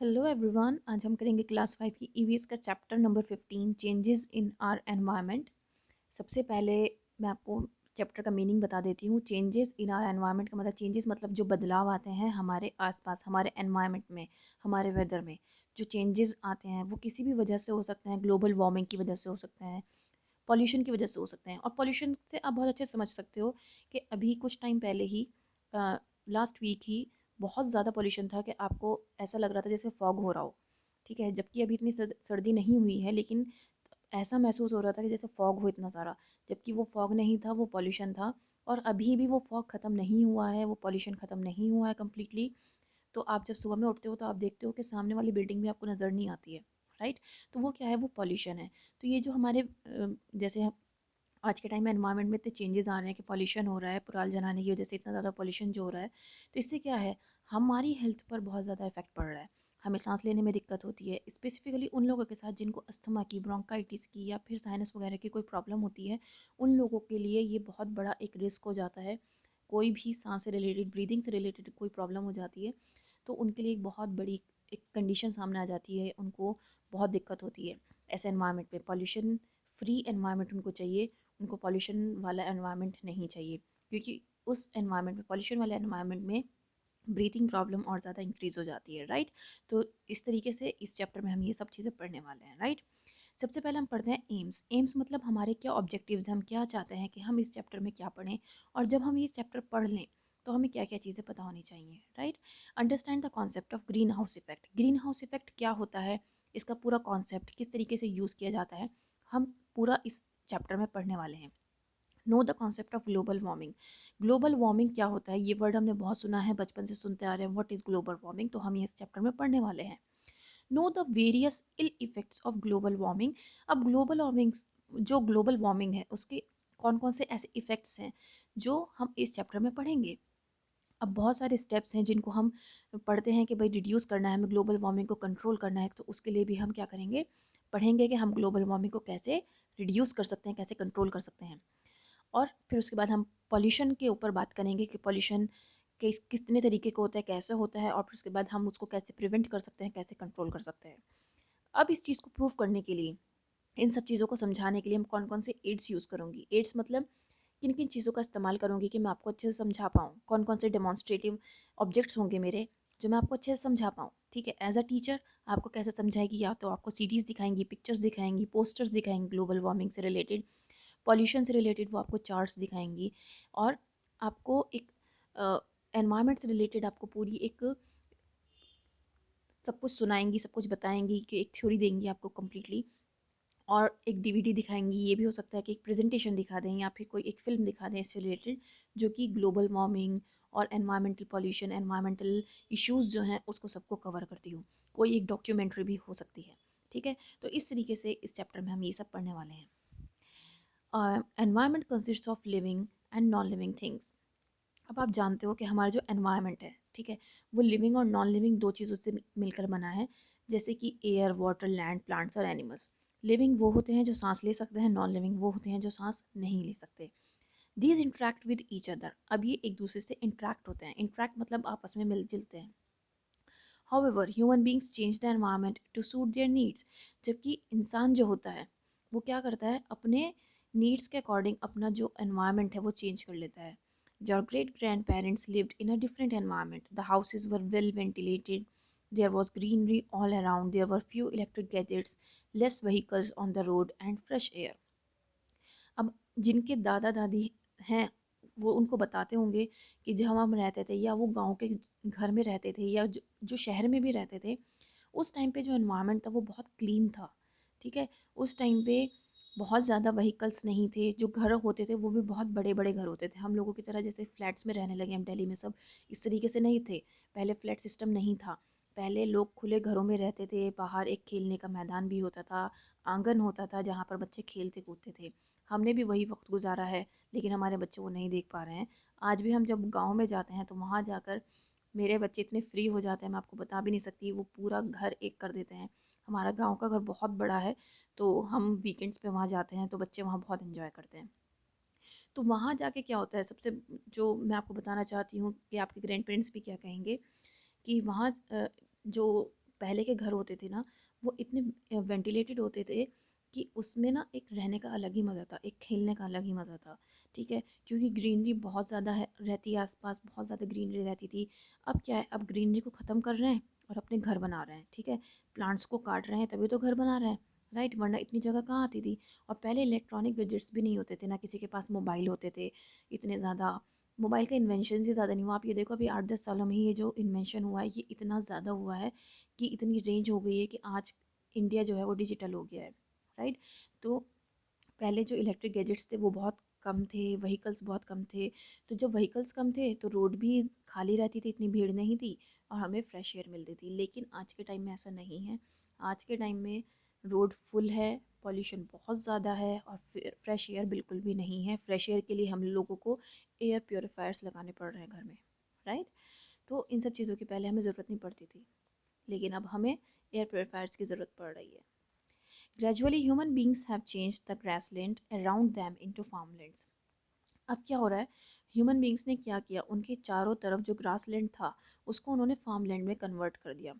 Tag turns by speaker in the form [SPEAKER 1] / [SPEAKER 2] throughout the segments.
[SPEAKER 1] Hello everyone, आज हम करेंगे क्लास 5 की ईवीएस का chapter number 15 changes in our environment. सबसे पहले मैं आपको चैप्टर का मीनिंग बता देती हूँ। चेंजेस इन आवर एनवायरनमेंट का मतलब चेंजेस मतलब जो बदलाव आते हैं हमारे आसपास, हमारे एनवायरनमेंट में, हमारे वेदर में। जो चेंजेस आते हैं वो किसी भी वजह से हो सकते हैं। ग्लोबल वार्मिंग की वजह से हो सकते हैं, पॉल्यूशन की वजह से हो सकते हैं। और पॉल्यूशन से आप बहुत अच्छे से समझ सकते हो कि अभी कुछ टाइम पहले ही, लास्ट वीक ही, बहुत ज़्यादा पॉल्यूशन था कि आपको ऐसा लग रहा था जैसे फॉग हो रहा हो। ठीक है, जबकि अभी इतनी सर्दी नहीं हुई है, लेकिन ऐसा महसूस हो रहा था कि जैसे फॉग हो इतना सारा। जबकि वो फॉग नहीं था, वो पॉल्यूशन था। और अभी भी वो फॉग ख़त्म नहीं हुआ है, वो पॉल्यूशन ख़त्म नहीं हुआ है कम्प्लीटली। तो आप जब सुबह में उठते हो तो आप देखते हो कि सामने वाली बिल्डिंग भी आपको नज़र नहीं आती है। राइट। तो वो क्या है, वो पॉल्यूशन है। तो ये जो हमारे जैसे आज के टाइम में एनवायरनमेंट में इतने चेंजेस आ रहे हैं कि पॉल्यूशन हो रहा है, पुराल जलाने की वजह से इतना ज़्यादा पॉल्यूशन जो हो रहा है। तो इससे क्या है, हमारी हेल्थ पर बहुत ज़्यादा इफेक्ट पड़ रहा है। हमें सांस लेने में दिक्कत होती है, स्पेसिफिकली उन लोगों के साथ जिनको अस्थमा की, ब्रोंकाइटिस की या फिर साइनस वगैरह की कोई प्रॉब्लम होती है। उन लोगों के लिए ये बहुत बड़ा एक रिस्क हो जाता है। कोई भी सांस से रिलेटेड, ब्रीदिंग से रिलेटेड कोई प्रॉब्लम हो जाती है तो उनके लिए एक बहुत बड़ी एक कंडीशन सामने आ जाती है, उनको बहुत दिक्कत होती है। ऐसे एनवायरनमेंट में पॉल्यूशन फ्री एनवायरनमेंट उनको चाहिए। उनको पॉल्यूशन वाला एनवायरनमेंट नहीं चाहिए, क्योंकि उस एनवायरनमेंट में, पॉल्यूशन वाले एनवायरनमेंट में ब्रीथिंग प्रॉब्लम और ज़्यादा इंक्रीज़ हो जाती है। राइट। तो इस तरीके से इस चैप्टर में हम ये सब चीज़ें पढ़ने वाले हैं। राइट। सबसे पहले हम पढ़ते हैं एम्स। एम्स मतलब हमारे क्या ऑब्जेक्टिव्स हैं, हम क्या चाहते हैं कि हम इस चैप्टर में क्या पढ़ें। और जब हम ये चैप्टर पढ़ लें तो हमें क्या क्या चीज़ें पता होनी चाहिए। Right. Understand the concept of greenhouse effect. Green house effect क्या होता है, इसका पूरा कॉन्सेप्ट किस तरीके से यूज़ किया जाता है, हम पूरा इस चैप्टर में पढ़ने वाले हैं। Know the concept of global warming. Global warming क्या होता है, ये वर्ड हमने बहुत सुना है, बचपन से सुनते आ रहे हैं, व्हाट इज़ ग्लोबल वार्मिंग। तो हम ये इस चैप्टर में पढ़ने वाले हैं। Know the various ill effects of global warming. अब ग्लोबल वार्मिंग, जो ग्लोबल वार्मिंग है उसके कौन कौन से ऐसे इफ़ेक्ट्स हैं जो हम इस चैप्टर में पढ़ेंगे। अब बहुत सारे स्टेप्स हैं जिनको हम पढ़ते हैं कि भाई रिड्यूस करना है, हमें ग्लोबल वार्मिंग को कंट्रोल करना है। तो उसके लिए भी हम क्या करेंगे, पढ़ेंगे कि हम ग्लोबल वार्मिंग को कैसे रिड्यूस कर सकते हैं, कैसे कंट्रोल कर सकते हैं। और फिर उसके बाद हम पॉल्यूशन के ऊपर बात करेंगे कि पॉल्यूशन कितने तरीके का होता है, कैसे होता है, और फिर उसके बाद हम उसको कैसे प्रिवेंट कर सकते हैं, कैसे कंट्रोल कर सकते हैं। अब इस चीज़ को प्रूव करने के लिए, इन सब चीज़ों को समझाने के लिए हम कौन कौन से एड्स यूज़ करूँगी। एड्स मतलब किन किन चीज़ों का इस्तेमाल करूँगी कि मैं आपको अच्छे से समझा पाऊँ, कौन कौन से डेमोन्स्ट्रेटिव ऑब्जेक्ट्स होंगे मेरे जो मैं आपको अच्छे से समझा पाऊँ। ठीक है, एज अ टीचर आपको कैसे समझाएगी, या तो आपको सीरीज़ दिखाएंगी, पिक्चर्स दिखाएंगी, पोस्टर्स दिखाएंगी ग्लोबल वार्मिंग से रिलेटेड, पॉल्यूशन से रिलेटेड वो आपको चार्ट्स दिखाएंगी। और आपको एक एनवायरनमेंट से रिलेटेड आपको पूरी एक सब कुछ सुनाएंगी, सब कुछ बताएंगी, कि एक थ्योरी देंगी आपको कम्प्लीटली। और एक डीवीडी दिखाएंगी, ये भी हो सकता है कि एक प्रेजेंटेशन दिखा दें या फिर कोई एक फ़िल्म दिखा दें इससे रिलेटेड, जो कि ग्लोबल वार्मिंग और एनवायरमेंटल पॉल्यूशन, एनवायरमेंटल इश्यूज़ जो हैं उसको सबको कवर करती हूँ। कोई एक डॉक्यूमेंट्री भी हो सकती है। ठीक है, तो इस तरीके से इस चैप्टर में हम ये सब पढ़ने वाले हैं। Environment consist of living and non living things. अब आप जानते हो कि हमारा जो एनवायरनमेंट है, ठीक है, वो लिविंग और नॉन लिविंग दो चीज़ों से मिलकर बना है। जैसे कि एयर, वाटर, लैंड, प्लांट्स और एनिमल्स। लिविंग वो होते हैं जो सांस ले सकते हैं, नॉन लिविंग वो होते हैं जो सांस नहीं ले सकते। These interact with each other. अब ये एक दूसरे से इंट्रैक्ट होते हैं। इंट्रैक्ट मतलब आपस में मिल जुलते हैं। However, human beings change the environment to suit their needs। जबकि इंसान जो होता है वो क्या करता है, अपने नीड्स के अकॉर्डिंग अपना जो एनवायरनमेंट है वो चेंज कर लेता है। Your great grandparents lived in a different environment. The houses were well ventilated. There was greenery all around. There were few electric gadgets, less vehicles on the road, and fresh air. अब जिनके दादा दादी हैं वो उनको बताते होंगे कि जहाँ हम रहते थे, या वो गांव के घर में रहते थे, या जो शहर में भी रहते थे, उस टाइम पे जो एनवायरनमेंट था वो बहुत क्लीन था। ठीक है, उस टाइम पे बहुत ज़्यादा व्हीकल्स नहीं थे, जो घर होते थे वो भी बहुत बड़े बड़े घर होते थे। हम लोगों की तरह जैसे फ्लैट्स में रहने लगे हम दिल्ली में, सब इस तरीके से नहीं थे। पहले फ्लैट सिस्टम नहीं था। पहले लोग खुले घरों में रहते थे, बाहर एक खेलने का मैदान भी होता था, आंगन होता था जहाँ पर बच्चे खेलते कूदते थे। हमने भी वही वक्त गुजारा है, लेकिन हमारे बच्चे वो नहीं देख पा रहे हैं। आज भी हम जब गाँव में जाते हैं तो वहाँ जाकर मेरे बच्चे इतने फ्री हो जाते हैं, मैं आपको बता भी नहीं सकती। वो पूरा घर एक कर देते हैं। हमारा गाँव का घर बहुत बड़ा है, तो हम वीकेंड्स पे वहाँ जाते हैं तो बच्चे वहाँ बहुत इन्जॉय करते हैं। तो वहाँ जाके क्या होता है, सबसे जो मैं आपको बताना चाहती हूँ कि आपके ग्रैंड पेरेंट्स भी क्या कहेंगे, कि वहाँ जो पहले के घर होते थे ना, वो इतने वेंटिलेटेड होते थे कि उसमें ना एक रहने का अलग ही मज़ा था, एक खेलने का अलग ही मज़ा था, ठीक है? क्योंकि ग्रीनरी बहुत ज़्यादा है रहती है आसपास, बहुत ज़्यादा ग्रीनरी रहती थी। अब क्या है, अब ग्रीनरी को ख़त्म कर रहे हैं और अपने घर बना रहे हैं, ठीक है? प्लांट्स को काट रहे हैं तभी तो घर बना रहे हैं, राइट? वरना इतनी जगह कहाँ आती थी? और पहले इलेक्ट्रॉनिक गैजेट्स भी नहीं होते थे, ना किसी के पास मोबाइल होते थे इतने ज़्यादा। मोबाइल का इन्वेंशन से ज़्यादा नहीं हुआ। आप ये देखो, अभी 8-10 सालों में ही ये जो इन्वेंशन हुआ है ये इतना ज़्यादा हुआ है कि इतनी रेंज हो गई है कि आज इंडिया जो है वो डिजिटल हो गया है, राइट? तो पहले जो इलेक्ट्रिक गैजेट्स थे वो बहुत कम थे, व्हीकल्स बहुत कम थे। तो जब व्हीकल्स कम थे तो रोड भी खाली रहती थी, इतनी भीड़ नहीं थी और हमें फ्रेश एयर मिलती थी। लेकिन आज के टाइम में ऐसा नहीं है। आज के टाइम में रोड फुल है, पॉल्यूशन बहुत ज़्यादा है और फ्रेश एयर बिल्कुल भी नहीं है। फ्रेश एयर के लिए हम लोगों को एयर प्योरीफायर्स लगाने पड़ रहे हैं घर में, राइट? तो इन सब चीज़ों की पहले हमें ज़रूरत नहीं पड़ती थी, लेकिन अब हमें एयर प्योरीफायर्स की ज़रूरत पड़ रही है। Gradually, human beings have changed the grassland around them into farmlands. अब क्या हो रहा है, ह्यूमन बींग्स ने क्या किया, उनके चारों तरफ जो ग्रासलैंड था उसको उन्होंने फार्मलैंड में कन्वर्ट कर दिया।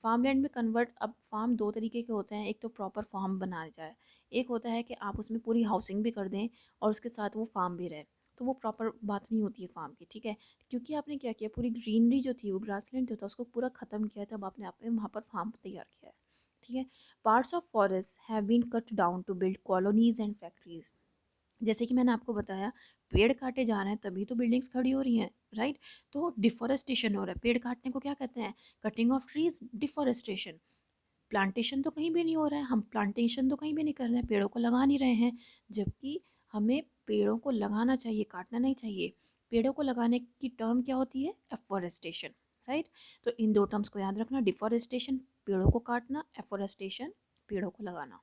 [SPEAKER 1] फार्मलैंड में कन्वर्ट, अब फार्म दो तरीके के होते हैं, एक तो प्रॉपर फार्म बनाया जाए, एक होता है कि आप उसमें पूरी हाउसिंग भी कर दें और उसके साथ वो फार्म भी रहे, तो वो प्रॉपर बात नहीं होती है फार्म की, ठीक है? क्योंकि आपने क्या किया, पूरी ग्रीनरी जो थी, वो ग्रासलैंड जो था उसको पूरा ख़त्म किया, तब आपने वहाँ पर फार्म तैयार किया है, ठीक है? Parts of forest have been cut down to build colonies and factories. जैसे कि मैंने आपको बताया, पेड़ काटे जा रहे हैं तभी तो बिल्डिंग्स खड़ी हो रही हैं, राइट? तो डिफॉरेस्टेशन हो रहा है, पेड़ काटने को क्या कहते हैं? Cutting of trees, deforestation. Plantation तो कहीं भी नहीं हो रहा है, हम प्लांटेशन तो कहीं भी नहीं कर रहे हैं, पेड़ों को लगा नहीं रहे हैं, जबकि हमें पेड़ों को लगाना चाहिए, काटना नहीं चाहिए। पेड़ों को लगाने की टर्म क्या होती है? Afforestation, right? तो इन दो टर्म्स को याद रखना, डिफॉरेस्टेशन पेड़ों को काटना, एफॉरेस्टेशन पेड़ों को लगाना।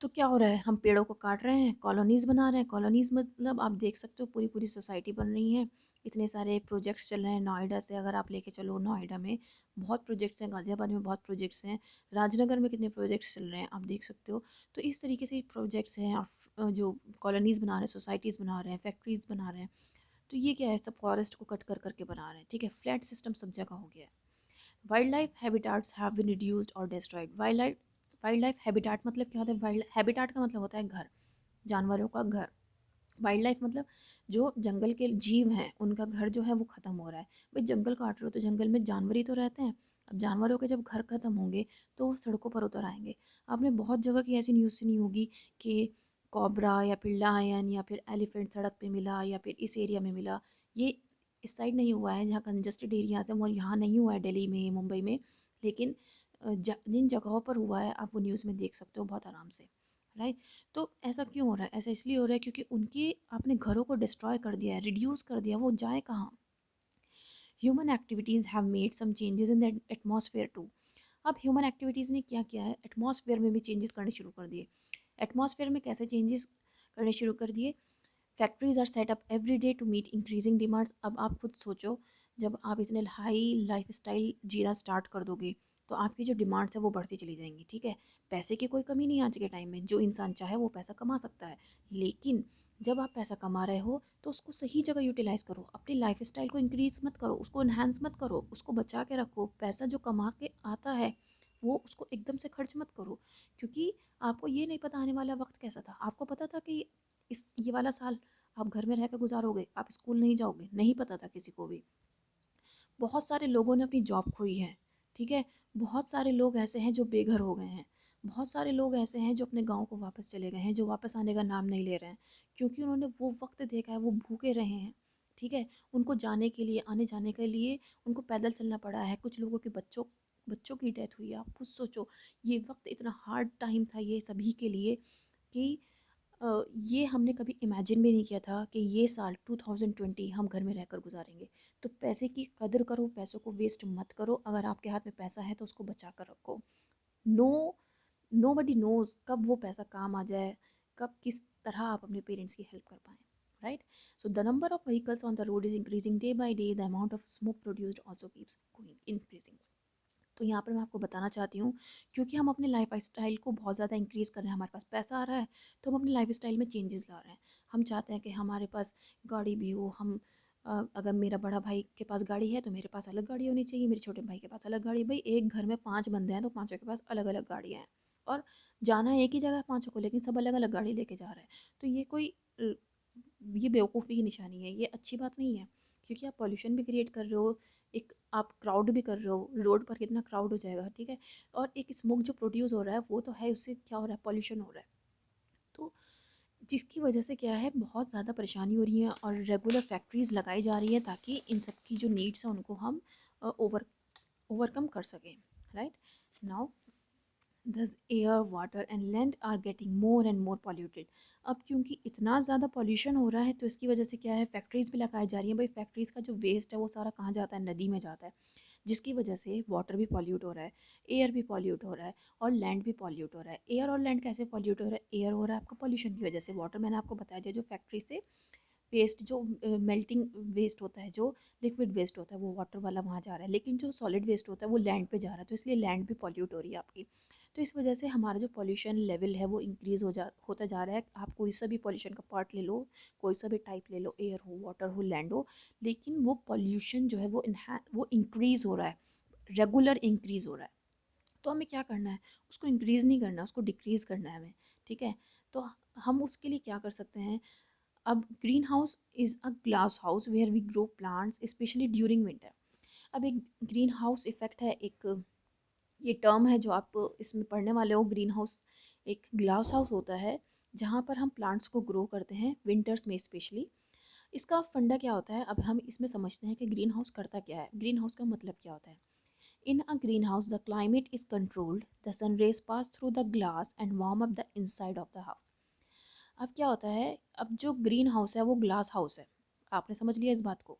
[SPEAKER 1] तो क्या हो रहा है, हम पेड़ों को काट रहे हैं, कॉलोनीज़ बना रहे हैं। कॉलोनीज़ मतलब आप देख सकते हो पूरी पूरी सोसाइटी बन रही है, इतने सारे प्रोजेक्ट्स चल रहे हैं। नोएडा से अगर आप लेके चलो, नोएडा में बहुत प्रोजेक्ट्स हैं, गाज़ियाबाद में बहुत प्रोजेक्ट्स हैं, राजनगर में कितने प्रोजेक्ट्स चल रहे हैं आप देख सकते हो। तो इस तरीके से प्रोजेक्ट्स हैं और जो कॉलोनीज़ बना रहे हैं, सोसाइटीज़ बना रहे हैं, फैक्ट्रीज़ बना रहे हैं। तो ये क्या है, सब फॉरेस्ट को कट कर करके बना रहे हैं, ठीक है? फ्लैट सिस्टम सब जगह हो गया है। Wildlife habitats have been reduced और डिस्ट्रॉयड। वाइल्ड लाइफ हैबिटाट मतलब क्या होता है? वाइल्ड हैबिटाट का मतलब होता है घर, जानवरों का घर। वाइल्ड लाइफ मतलब जो जंगल के जीव हैं उनका घर जो है वो ख़त्म हो रहा है। भाई जंगल काट रहे हो तो जंगल में जानवर ही तो रहते हैं। अब जानवरों के जब घर ख़त्म होंगे तो वो सड़कों पर उतर आएंगे। आपने बहुत जगह की ऐसी न्यूज़ सुनी होगी कि कॉबरा या फिर लायन या फिर एलिफेंट सड़क पे मिला या फिर इस एरिया में मिला। ये इस साइड नहीं हुआ है, जहाँ कंजस्टेड एरियाज हैं वो यहाँ नहीं हुआ है, दिल्ली में, मुंबई में। लेकिन जिन जगहों पर हुआ है आप वो न्यूज़ में देख सकते हो बहुत आराम से, राइट? तो ऐसा क्यों हो रहा है? ऐसा इसलिए हो रहा है क्योंकि उनके आपने घरों को डिस्ट्रॉय कर दिया है, रिड्यूस कर दिया, वो जाए कहाँ? Human activities have made some changes in the atmosphere too. अब ह्यूमन एक्टिविटीज़ ने क्या किया है, एटमॉस्फेयर में भी चेंजेस करने शुरू कर दिए। एटमॉस्फेयर में कैसे चेंजेस करने शुरू कर दिए? Factories are set up every day to meet increasing demands. अब आप खुद सोचो, जब आप इतने हाई लाइफ स्टाइल जीना स्टार्ट कर दोगे तो आपकी जो डिमांड्स है वो बढ़ती चली जाएंगी, ठीक है? पैसे की कोई कमी नहीं है आज के टाइम में, जो इंसान चाहे वो पैसा कमा सकता है। लेकिन जब आप पैसा कमा रहे हो तो उसको सही जगह यूटिलाइज करो, अपनी लाइफ स्टाइल को इंक्रीज मत करो, उसको इन्हांस मत करो, उसको बचा के रखो। पैसा जो कमा के आता है वो उसको एकदम से खर्च मत करो, क्योंकि आपको ये नहीं पता आने वाला वक्त कैसा था। आपको पता था कि इस ये वाला साल आप घर में रह कर गुजारोगे, आप स्कूल नहीं जाओगे? नहीं पता था किसी को भी। बहुत सारे लोगों ने अपनी जॉब खोई है, ठीक है? बहुत सारे लोग ऐसे हैं जो बेघर हो गए हैं। बहुत सारे लोग ऐसे हैं जो अपने गाँव को वापस चले गए हैं, जो वापस आने का नाम नहीं ले रहे हैं, क्योंकि उन्होंने वो वक़्त देखा है, वो भूखे रहे हैं, ठीक है? उनको जाने के लिए, आने-जाने के लिए उनको पैदल चलना पड़ा है। कुछ लोगों के बच्चों बच्चों की डेथ हुई है। आप खुद सोचो, ये वक़्त इतना हार्ड टाइम था ये सभी के लिए कि ये हमने कभी इमेजिन भी नहीं किया था कि ये साल 2020 हम घर में रहकर गुजारेंगे। तो पैसे की कदर करो, पैसों को वेस्ट मत करो। अगर आपके हाथ में पैसा है तो उसको बचा कर रखो। नो, नोबडी नोज़ कब वो पैसा काम आ जाए, कब किस तरह आप अपने पेरेंट्स की हेल्प कर पाएँ, right? So the number of vehicles on the road is increasing day by day, the amount of smoke produced also keeps going increasing. तो यहाँ पर मैं आपको बताना चाहती हूँ, क्योंकि हम अपने लाइफ स्टाइल को बहुत ज़्यादा इंक्रीज़ कर रहे हैं, हमारे पास पैसा आ रहा है तो हम अपनी लाइफ स्टाइल में चेंजेस ला रहे हैं। हम चाहते हैं कि हमारे पास गाड़ी भी हो, हम अगर मेरा बड़ा भाई के पास गाड़ी है तो मेरे पास अलग गाड़ी होनी चाहिए, मेरे छोटे भाई के पास अलग गाड़ी। भाई एक घर में 5 बंदे हैं तो पाँचों के पास अलग-अलग गाड़ियाँ हैं, और जाना एक ही जगह है पाँचों को, लेकिन सब अलग-अलग गाड़ी लेके जा रहे हैं। तो ये कोई ये बेवकूफ़ी की निशानी है, ये अच्छी बात नहीं है, क्योंकि आप पॉल्यूशन भी क्रिएट कर रहे हो, एक आप क्राउड भी कर रहे हो, रोड पर कितना क्राउड हो जाएगा, ठीक है? और एक स्मोक जो प्रोड्यूस हो रहा है वो तो है, उससे क्या हो रहा है, पॉल्यूशन हो रहा है। तो जिसकी वजह से क्या है, बहुत ज़्यादा परेशानी हो रही है, और रेगुलर फैक्ट्रीज़ लगाई जा रही हैं ताकि इन सब की जो नीड्स हैं उनको हम ओवरकम कर सकें, right? Now Thus air, water and land are getting more and more polluted. अब क्योंकि इतना ज़्यादा पॉल्यूशन हो रहा है तो इसकी वजह से क्या है, फैक्ट्रीज़ भी लगाई जा रही हैं। भाई फैक्ट्रीज़ का जो वेस्ट है वो सारा कहाँ जाता है, नदी में जाता है, जिसकी वजह से वाटर भी पॉल्यूट हो रहा है, एयर भी पॉल्यूट हो रहा है, और लैंड भी पॉल्यूट हो रहा है। एयर और लैंड कैसे पॉल्यूट हो रहा है, एयर हो रहा है आपका पॉल्यूशन की वजह से, वाटर मैंने आपको बता दिया जो फैक्ट्री से वेस्ट, जो मेल्टिंग वेस्ट होता है, जो लिक्विड वेस्ट होता है वो वाटर वाला वहाँ जा रहा है, लेकिन जो सॉलिड वेस्ट होता है वो लैंड पे जा रहा है, तो इसलिए लैंड भी पॉल्यूट हो रही है आपकी। तो इस वजह से हमारा जो पॉल्यूशन लेवल है वो इंक्रीज़ होता जा रहा है। आप कोई सा भी पॉल्यूशन का पार्ट ले लो, कोई सा भी टाइप ले लो, एयर हो, वाटर हो, लैंड हो, लेकिन वो पॉल्यूशन जो है वो इंक्रीज़ हो रहा है, रेगुलर इंक्रीज़ हो रहा है। तो हमें क्या करना है, उसको इंक्रीज़ नहीं करना, उसको डिक्रीज़ करना है हमें, ठीक है? तो हम उसके लिए क्या कर सकते हैं, अब greenhouse is a glass house where we grow plants specially during winter. अब एक ग्रीन हाउस इफ़ेक्ट है, एक ये टर्म है जो आप इसमें पढ़ने वाले हो। ग्रीन हाउस एक ग्लास हाउस होता है जहाँ पर हम प्लांट्स को ग्रो करते हैं विंटर्स में स्पेशली। इसका फंडा क्या होता है, अब हम इसमें समझते हैं कि ग्रीन हाउस करता क्या है, ग्रीन हाउस का मतलब क्या होता है। In a greenhouse the climate is controlled, the sun rays pass through the glass and warm up the inside of the house. अब क्या होता है, अब जो ग्रीन हाउस है वो ग्लास हाउस है, आपने समझ लिया इस बात को,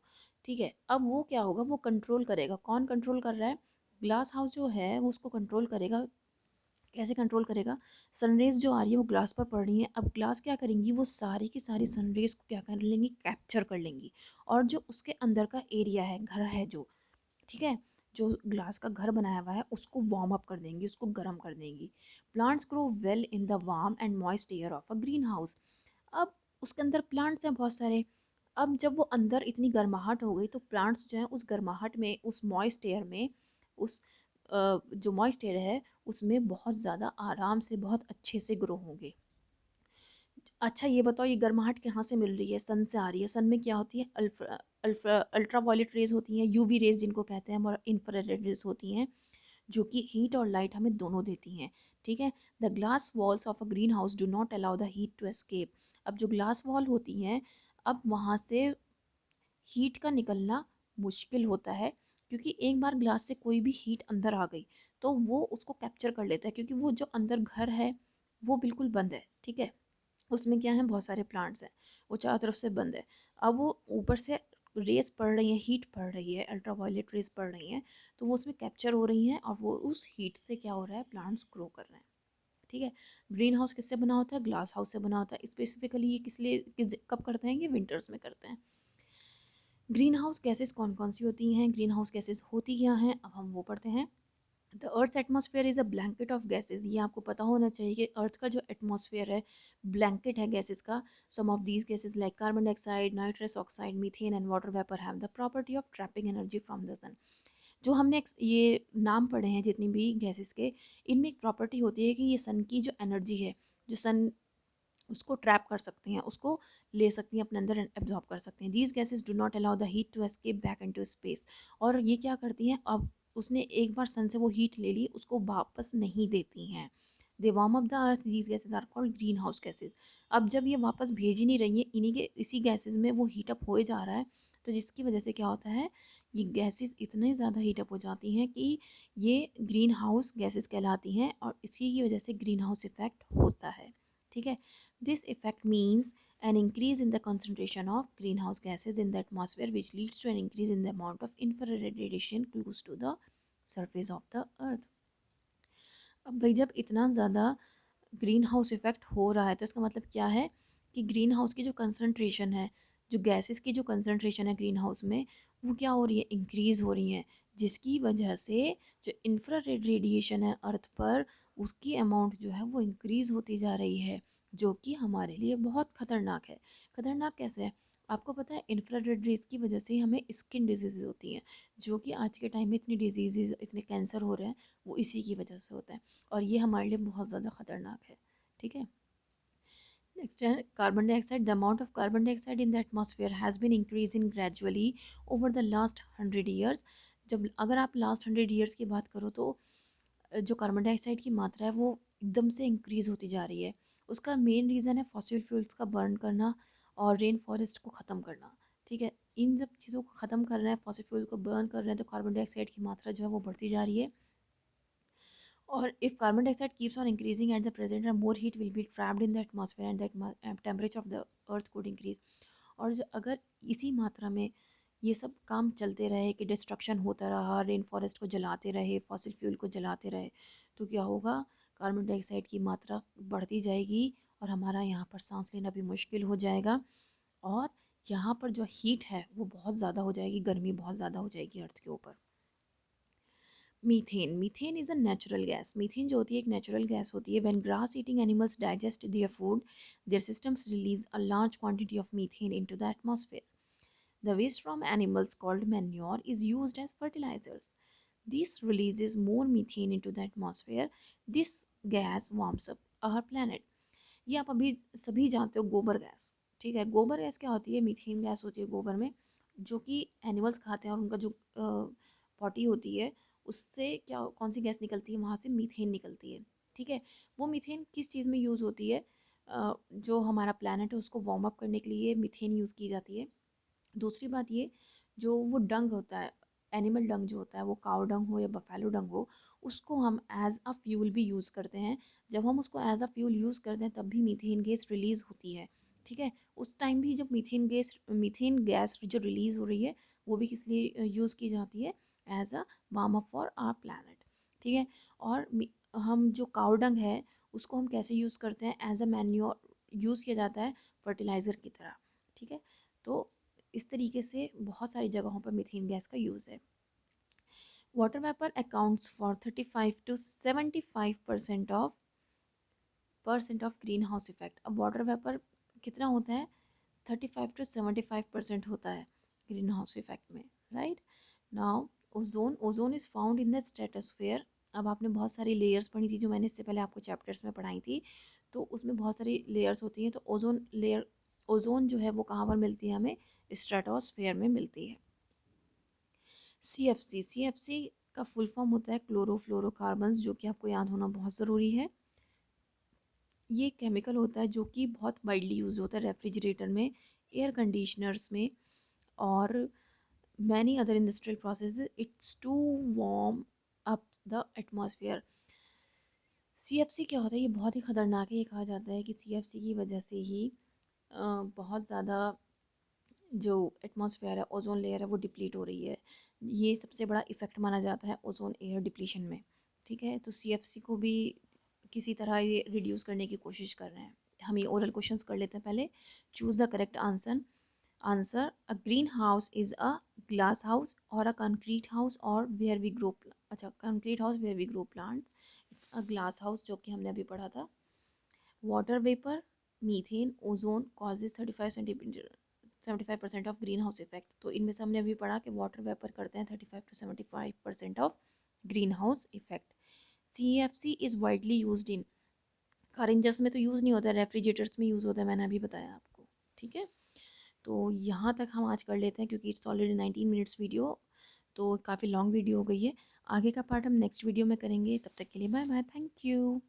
[SPEAKER 1] ठीक है? अब वो क्या होगा, वो कंट्रोल करेगा, कौन कंट्रोल कर रहा है, ग्लास हाउस जो है वो उसको कंट्रोल करेगा। कैसे कंट्रोल करेगा, सनरेज जो आ रही है वो ग्लास पर पड़ रही है, अब ग्लास क्या करेंगी, वो सारी की सारी सनरेज को क्या कर लेंगी, कैप्चर कर लेंगी, और जो उसके अंदर का एरिया है, घर है जो, ठीक है, जो ग्लास का घर बनाया हुआ है उसको वार्म अप कर देंगी, उसको गर्म कर देंगी। Plants grow well in the warm and moist air of a green house. अब उसके अंदर प्लांट्स हैं बहुत सारे। अब जब वो अंदर इतनी गर्माहट हो गई तो प्लांट्स जो हैं उस गर्माहट में, उस मॉइस्ट एयर में, उस जो मॉइस्ट एयर है उसमें बहुत ज़्यादा आराम से, बहुत अच्छे से ग्रो होंगे। अच्छा ये बताओ, ये गर्माहट कहाँ से मिल रही है, सन से आ रही है। सन में क्या होती है, अल्फ्रा अल्फ्रा अल्ट्रा वायलेट रेज होती हैं, यूवी रेज जिनको कहते हैं, और इंफ्रारेड रेज होती हैं, जो कि हीट और लाइट हमें दोनों देती हैं, ठीक है? The glass walls of a greenhouse do not allow the heat to escape. अब जो ग्लास वॉल होती हैं, अब वहाँ से हीट का निकलना मुश्किल होता है, क्योंकि एक बार ग्लास से कोई भी हीट अंदर आ गई तो वो उसको कैप्चर कर लेता है, क्योंकि वो जो अंदर घर है वो बिल्कुल बंद है, ठीक है? उसमें क्या है, बहुत सारे प्लांट्स हैं, वो चारों तरफ से बंद है। अब वो ऊपर से रेस पड़ रही है, हीट पड़ रही है, अल्ट्रा वायलेट रेस पड़ रही हैं, तो वो उसमें कैप्चर हो रही हैं, और वो उस हीट से क्या हो रहा है, प्लांट्स ग्रो कर रहे हैं, ठीक है? ग्रीन हाउस किससे बना होता है, ग्लास हाउस से बना होता है। स्पेसिफिकली ये कब करते हैं, ये विंटर्स में करते हैं। ग्रीन हाउस गैसेस कौन कौन सी होती हैं, ग्रीन हाउस गैसेस होती क्या हैं, अब हम वो पढ़ते हैं। The earth atmosphere is a blanket of gases. ये आपको पता होना चाहिए कि अर्थ का जो एटमॉस्फेयर है ब्लैंकेट है गैसेस का। Some of these gases like carbon dioxide, nitrous oxide, methane and water vapour have the property of trapping energy from the sun. जो हमने ये नाम पढ़े हैं जितनी भी गैसेस के, इनमें एक प्रॉपर्टी होती है कि ये सन की जो एनर्जी है, जो सन उसको ट्रैप कर सकती हैं, उसको ले सकती हैं अपने अंदर, एब्जॉर्ब कर सकती हैं। These gases do not allow the heat to escape back into space. और ये क्या करती हैं, अब उसने एक बार सन से वो हीट ले ली, उसको वापस नहीं देती हैं। They warm up the earth, these gases are called greenhouse gases. अब जब ये वापस भेज ही नहीं रही है, इन्हीं के इसी गैसेज में वो हीटअप हो जा रहा है, तो जिसकी वजह से क्या होता है, ये गैसेस इतने ज़्यादा हीटअप हो जाती हैं कि ये ग्रीन हाउस गैसेस कहलाती हैं, और इसी की वजह से ग्रीन हाउस इफेक्ट होता है, ठीक है? This effect means an increase in the concentration of greenhouse gases in the atmosphere, which leads to an increase in the amount of infrared radiation close to the surface of the earth. अब भाई जब इतना ज़्यादा green house effect हो रहा है तो इसका मतलब क्या है, कि ग्रीन हाउस की जो कंसनट्रेशन है, जो गैसेस की जो कंसनट्रेशन है ग्रीन हाउस में, वो क्या हो रही है, इंक्रीज़ हो रही है, जिसकी वजह से जो इंफ्रारेड रेडिएशन है अर्थ पर, उसकी अमाउंट जो है वो इंक्रीज़ होती जा रही है, जो कि हमारे लिए बहुत ख़तरनाक है। ख़तरनाक कैसे है, आपको पता है इंफ्रारेड रेज की वजह से ही हमें स्किन डिजीज़ होती हैं, जो कि आज के टाइम में इतनी डिजीज़ इतने कैंसर हो रहे हैं, वो इसी की वजह से होता है, और ये हमारे लिए बहुत ज़्यादा ख़तरनाक है। ठीक है, नेक्स्ट है carbon dioxide. The amount of carbon dioxide in the atmosphere has been increasing gradually over the last 100 years. जब अगर आप लास्ट 100 ईयर्स की बात करो तो जो कार्बन डाइऑक्साइड की मात्रा है वो एकदम से इंक्रीज़ होती जा रही है। उसका मेन रीज़न है फॉसिल फ्यूल्स का बर्न करना और रेन फॉरेस्ट को ख़त्म करना। ठीक है, इन सब चीज़ों को ख़त्म कर रहे हैं, फॉसिल फ्यूल को बर्न कर रहे हैं, तो कार्बन डाइऑक्साइड की मात्रा जो है वो बढ़ती जा रही है। और if carbon dioxide keeps on increasing at the present, more heat will be trapped in the atmosphere and the temperature of the earth could increase. और अगर इसी मात्रा में ये सब काम चलते रहे कि डिस्ट्रक्शन होता रहा, रेन फॉरेस्ट को जलाते रहे, फॉसिल फ्यूल को जलाते रहे, तो क्या होगा, कार्बन डाइऑक्साइड की मात्रा बढ़ती जाएगी और हमारा यहाँ पर सांस लेना भी मुश्किल हो जाएगा। और यहाँ पर जो हीट है वो बहुत ज़्यादा हो जाएगी, गर्मी बहुत ज़्यादा हो जाएगी अर्थ के ऊपर। Methane, methane is a natural gas. Methane जो होती है एक नेचुरल गैस होती है। When grass eating animals digest their food, their systems release a large quantity of methane into the atmosphere. The waste from animals called manure is used as fertilizers. This releases more methane into the atmosphere. This gas warms up our planet. ये आप अभी सभी जानते हो, गोबर gas. ठीक है, गोबर गैस क्या होती है, मीथेन गैस होती है गोबर में, जो कि एनिमल्स खाते हैं और उनका जो पॉटी होती है उससे क्या कौन सी गैस निकलती है, वहाँ से मीथेन निकलती है। ठीक है, वो मीथेन किस चीज़ में यूज़ होती है, जो हमारा प्लानट है उसको वार्म अप करने के लिए मीथेन यूज़ की जाती है। दूसरी बात ये, जो वो डंग होता है, एनिमल डंग जो होता है, वो काउ डंग हो या बफेलो डंग हो, उसको हम एज अ फ्यूल भी यूज़ करते हैं। जब हम उसको एज अ फ्यूल यूज़ करते हैं तब भी मीथेन गैस रिलीज़ होती है। ठीक है, उस टाइम भी जब मीथेन गैस जो रिलीज़ हो रही है वो भी किस लिए यूज़ की जाती है, as a warm up for our planet. ठीक है, और हम जो काउ डंग है उसको हम कैसे यूज़ करते हैं, एज अ मैन्योर यूज़ किया जाता है, फर्टिलाइज़र की तरह। ठीक है, तो इस तरीके से बहुत सारी जगहों पर मीथेन गैस का यूज़ है। Water vapour accounts for 35 to 75% of greenhouse effect. अब वाटर वेपर कितना होता है, 35 to 75% होता है ग्रीन हाउस इफेक्ट में, right. Now ozone, ozone is found in the stratosphere. अब आपने बहुत सारी लेयर्स पढ़ी थी जो मैंने इससे पहले आपको चैप्टर्स में पढ़ाई थी, तो उसमें बहुत सारी लेयर्स होती हैं। तो ओजोन लेयर, ओजोन जो है वो कहाँ पर मिलती है हमें, स्ट्रेटोस्फेयर में मिलती है। CFC, CFC का फुल फॉर्म होता है क्लोरोफ्लोरोकार्बन्स, जो कि आपको याद होना बहुत ज़रूरी है। ये केमिकल होता है जो कि बहुत वाइडली यूज़ होता है रेफ्रिजरेटर में, एयर कंडीशनर्स में, और many other industrial process. It's to warm up the atmosphere. CFC क्या होता है, ये बहुत ही ख़तरनाक है। ये कहा जाता है कि CFC की वजह से ही बहुत ज़्यादा जो एटमॉस्फेयर है, ओजोन लेयर है, वो डिप्लीट हो रही है। ये सबसे बड़ा इफ़ेक्ट माना जाता है ओजोन एयर डिप्लीशन में। ठीक है, तो CFC को भी किसी तरह ये रिड्यूस करने की कोशिश कर रहे हैं। हम ये ओरल क्वेश्चंस कर लेते हैं पहले। Choose the correct answer. Answer, a greenhouse is a glass house और अ कंक्रीट हाउस और वेयर वी ग्रो, अच्छा concrete house where we grow plants. It's a glass house, जो कि हमने अभी पढ़ा था। Water vapour, methane, ozone causes 75% of greenhouse effect. तो इनमें से हमने अभी पढ़ा कि वाटर वेपर करते हैं 35 to 75% of greenhouse effect. CFC is widely use in, car engines में तो यूज़ नहीं होता है, रेफ्रिजरेटर्स में यूज़ होता है, मैंने अभी बताया आपको। ठीक है, तो यहाँ तक हम आज कर लेते हैं क्योंकि इट्स ऑलरेडी 19 मिनट्स वीडियो, तो काफ़ी लॉन्ग वीडियो हो गई है। आगे का पार्ट हम नेक्स्ट वीडियो में करेंगे। तब तक के लिए बाय बाय, थैंक यू।